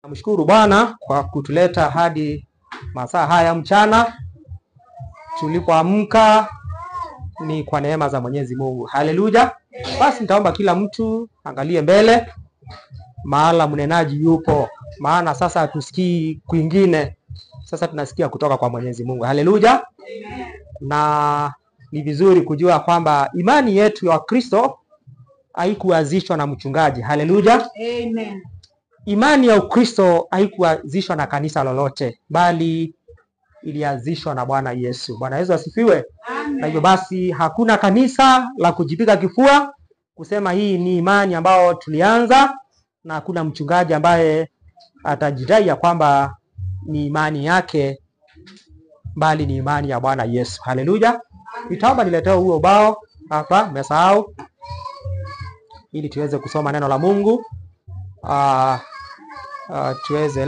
Namshukuru Bwana kwa kutuleta hadi masaa haya mchana. Tulipoamka ni kwa neema za Mwenyezi Mungu. Haleluya. Basi nitaomba kila mtu angalie mbele mahala mnenaji yupo, maana sasa hatusikii kwingine. Sasa tunasikia kutoka kwa Mwenyezi Mungu. Haleluya. Na ni vizuri kujua kwamba imani yetu ya Kristo haikuanzishwa na mchungaji. Haleluya. Amen. Imani ya Ukristo haikuanzishwa na kanisa lolote, bali ilianzishwa na Bwana Yesu. Bwana Yesu asifiwe. Amen. Na hivyo basi hakuna kanisa la kujipiga kifua kusema hii ni imani ambao tulianza, na hakuna mchungaji ambaye atajidai ya kwamba ni imani yake, bali ni imani ya Bwana Yesu. Haleluya. Nitaomba niletee huo ubao hapa, nimesahau, ili tuweze kusoma neno la Mungu. Tuweze